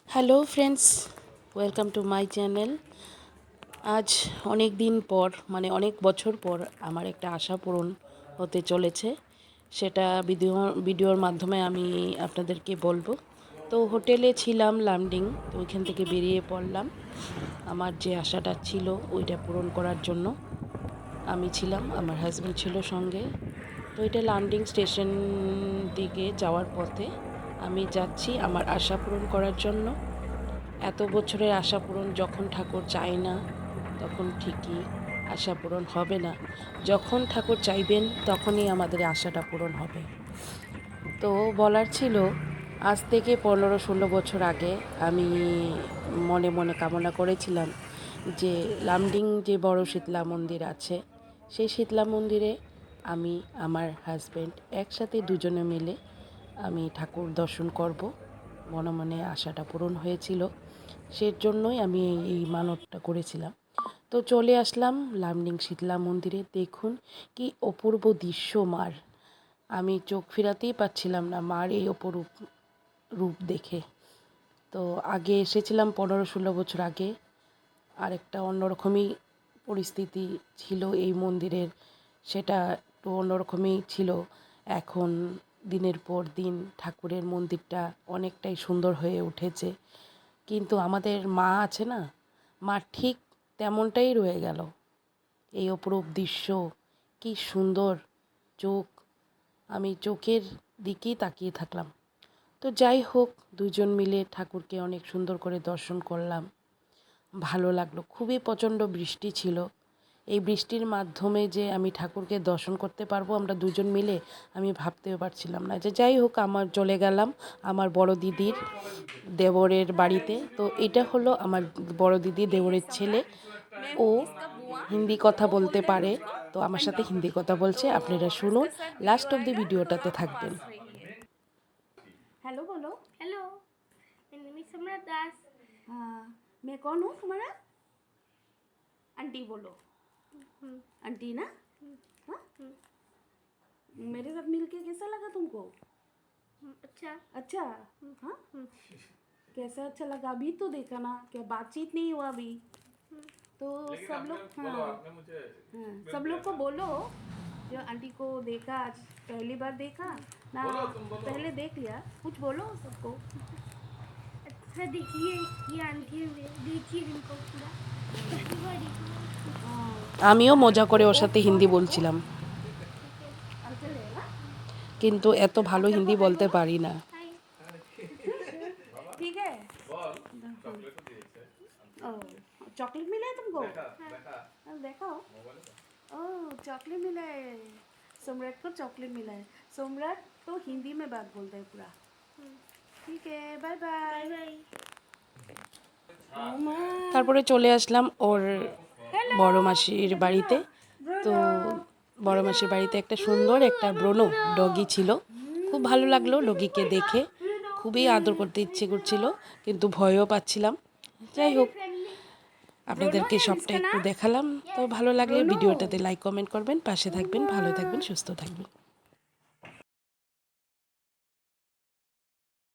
Hello friends, welcome to my channel. আজ অনেক দিন পর অনেক বছর পর আমার একটা আশা পূরণ হতে চলেছে। সেটা ভিডিওর মাধ্যমে আমি আপনাদেরকে বলবো। তো হোটেলে ছিলাম লামডিং, তো ওইখান থেকে বেরিয়ে পড়লাম। আমার যে আশাটা ছিল ওইটা পূরণ করার জন্য আমি ছিলাম, আমার হাজব্যান্ড ছিল সঙ্গে। তো এটা লামডিং স্টেশন দিকে যাওয়ার পথে আমি যাচ্ছি আমার আশা পূরণ করার জন্য। এত বছরের আশা পূরণ যখন ঠাকুর চায় না তখন ঠিকই আশা পূরণ হবে না। যখন ঠাকুর চাইবেন তখনই আমাদের আশাটা পূরণ হবে। তো বলার ছিল, আজ থেকে 15-16 বছর আগে আমি মনে মনে কামনা করেছিলাম যে লামডিং যে বড় শীতলা মন্দির আছে, সেই শীতলা মন্দিরে আমি আমার হাজব্যান্ড একসাথে দুজনে মিলে আমি ঠাকুর দর্শন করব। মনে মনে আশাটা পূরণ হয়েছিল, সেজন্যই আমি এই মানতটা করেছিলাম। তো চলে আসলাম লামডিং শীতলা মন্দিরে। দেখুন কি অপূর্ব দৃশ্য মার, আমি চোখ ফেরাতেই পাচ্ছিলাম না মার এই অপরূপ রূপ দেখে। তো আগে এসেছিলাম 15-16 বছর আগে, আর একটা অন্যরকমই পরিস্থিতি ছিল এই মন্দিরের, সেটা একটু অন্যরকমই ছিল। এখন দিনের পর দিন ঠাকুরের মন্দিরটা অনেকটাই সুন্দর হয়ে উঠেছে, কিন্তু আমাদের মা আছে না, মা ঠিক তেমনটাই রয়ে গেল। এই অপরূপ দৃশ্য, কি সুন্দর চোখ, আমি চোখের দিকেই তাকিয়ে থাকলাম। তো যাই হোক, দুজন মিলে ঠাকুরকে অনেক সুন্দর করে দর্শন করলাম, ভালো লাগলো। খুবই প্রচণ্ড বৃষ্টি ছিল, এই বৃষ্টির মাধ্যমে যে আমি ঠাকুরকে দর্শন করতে পারবো আমরা দুজন মিলে, আমি ভাবতেও পারছিলাম না। যে যাই হোক, আমার চলে গেলাম আমার বড় দিদির দেবরের বাড়িতে। তো এটা হলো আমার বড় দিদি দেবরের ছেলে। ও হিন্দি কথা বলতে পারে, তো আমার সাথে হিন্দি কথা বলছে, আপনারা শুনুন, লাস্ট অব দি ভিডিওটাতে থাকবেন। हेलो बोलो। हेलो, मेरा नाम है सम्राट दास। हाँ, मैं कौन हूँ तुम्हारा? आंटी बोलो। आंटी ना? हाँ? मेरे साथ मिलके कैसा लगा तुमको? अच्छा। अच्छा? हाँ? कैसा अच्छा लगा? अभी तो देखा ना, क्या बातचीत नहीं हुआ अभी। तो सब लोग, हाँ हाँ, सब लोग को बोलो जो आंटी को देखा, आज पहली बार देखा ना, पहले देख लिया, कुछ बोलो सबको। अच्छा, देखिए ये आंटी है, देखिए इनको पूरा कितनी बड़ी। हाँ, আমিও মজা করে ওর সাথে হিন্দি বলছিলাম, अंकल है ना? কিন্তু এত ভালো হিন্দি বলতে পারি না। हाय। ठीक है। ओ, चॉकलेट मिला है तुमको? हाँ, देखो। ओह, चॉकलेट मिला है, सम्राट को चॉकलेट मिला है। सम्राट तो हिंदी में बात बोलता है पूरा। ठीक है, बाय बाय। Bye bye. তারপরে চলে আসলাম ওর বড় মাসির বাড়িতে। তো বড় মাসির বাড়িতে একটা সুন্দর একটা ব্রোনো ডগি ছিল, খুব ভালো লাগলো ডগিকে দেখে, খুবই আদর করতে ইচ্ছে করছিল, কিন্তু ভয়ও পাচ্ছিলাম। যাই হোক, আপনাদেরকে সবটা একটু দেখালাম। তো ভালো লাগলে ভিডিওটাতে লাইক কমেন্ট করবেন, পাশে থাকবেন, ভালো থাকবেন, সুস্থ থাকবেন।